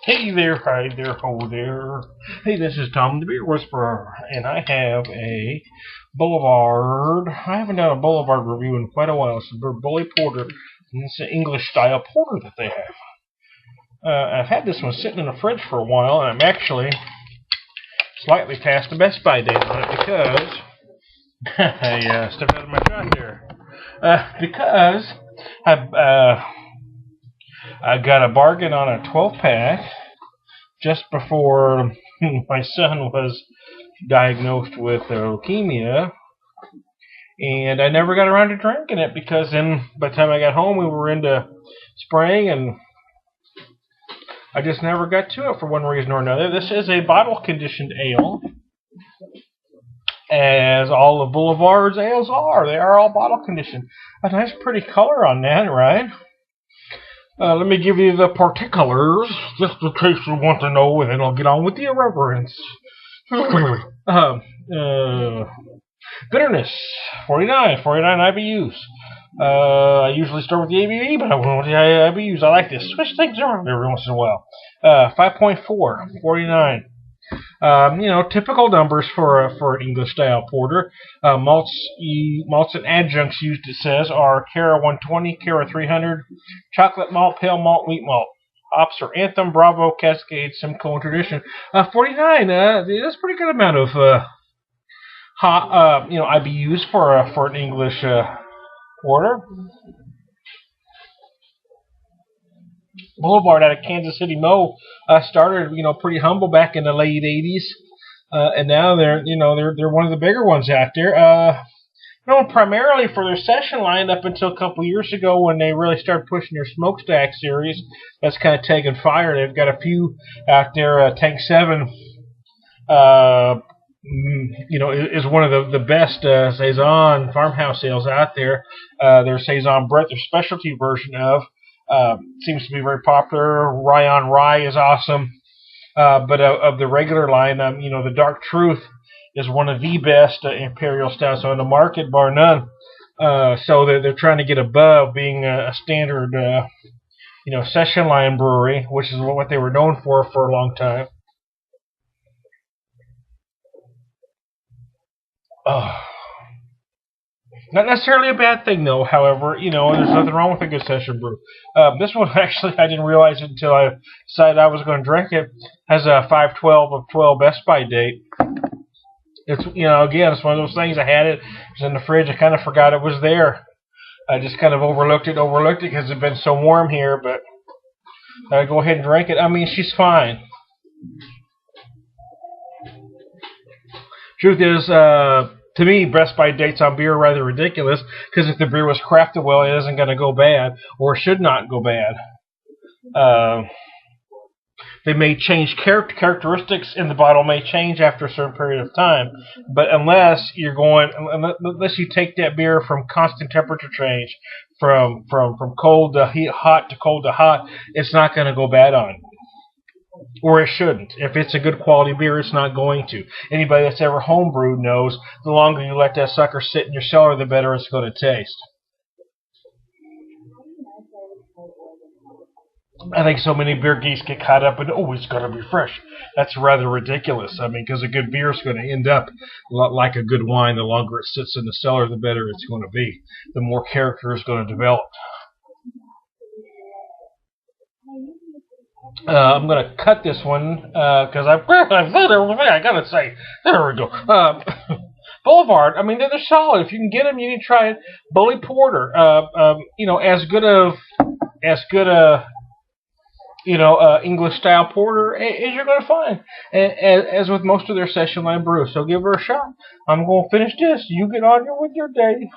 Hey there, hi there, ho there. Hey, this is Tom the Beer Whisperer, and I have a Boulevard. I haven't done a Boulevard review in quite a while. It's a Bully Porter, and it's an English style porter that they have. I've had this one sitting in the fridge for a while, and I'm actually slightly past the Best Buy date on it because I stepped out of my shot there. Because I got a bargain on a 12-pack just before my son was diagnosed with leukemia, and I never got around to drinking it because then by the time I got home we were into spring and I just never got to it for one reason or another. This is a bottle-conditioned ale, as all of Boulevard's ales are. They are all bottle-conditioned. A nice pretty color on that, right? Let me give you the particulars, just in case you want to know, and then I'll get on with the irreverence. Bitterness, 49 IBUs. I usually start with the ABV, but I went with the IBUs. I like to switch things around every once in a while. 5.4, 49. Typical numbers for an English style porter. Malts and adjuncts used, it says, are Cara 120, Cara 300, chocolate malt, pale malt, wheat malt. Hops are Anthem, Bravo, Cascade, Simcoe, and Tradition. 49. That's a pretty good amount of IBUs for an English porter. Boulevard out of Kansas City, Mo, started pretty humble back in the late '80s, and now they're one of the bigger ones out there. Known primarily for their session line up until a couple years ago when they really started pushing their smokestack series. That's kind of taken fire. They've got a few out there. Tank 7, is one of the best Saison farmhouse ales out there. Their Saison Brett, their specialty version of. Seems to be very popular. Rye on Rye is awesome. But of the regular line, the Dark Truth is one of the best imperial styles on the market, bar none. So they're trying to get above being a standard, session line brewery, which is what they were known for a long time. Not necessarily a bad thing, though, however. There's nothing wrong with a good session brew. This one, actually, I didn't realize it until I decided I was going to drink it. Has a 5/12 of 12 Best Buy date. It's, again, it's one of those things. I had it. It was in the fridge. I kind of forgot it was there. I just kind of overlooked it because it's been so warm here, but I go ahead and drink it. I mean, she's fine. Truth is, to me, Best Buy dates on beer are rather ridiculous, because if the beer was crafted well, it isn't going to go bad, or should not go bad. They may change characteristics in the bottle may change after a certain period of time, but unless you take that beer from constant temperature change, from cold to hot to cold to hot, it's not going to go bad on. Or it shouldn't. If it's a good quality beer, it's not going to. Anybody that's ever homebrewed knows the longer you let that sucker sit in your cellar, the better it's going to taste. I think so many beer geeks get caught up in, it's got to be fresh. That's rather ridiculous. I mean, because a good beer is going to end up like a good wine. The longer it sits in the cellar, the better it's going to be. The more character is going to develop. I'm going to cut this one because I've said everything I got to say. There we go. Boulevard, I mean, they're solid. If you can get them, you need to try it. Bully Porter, as good a English style porter as you're going to find, as with most of their session line brews. So give her a shot. I'm going to finish this. You get on with your day.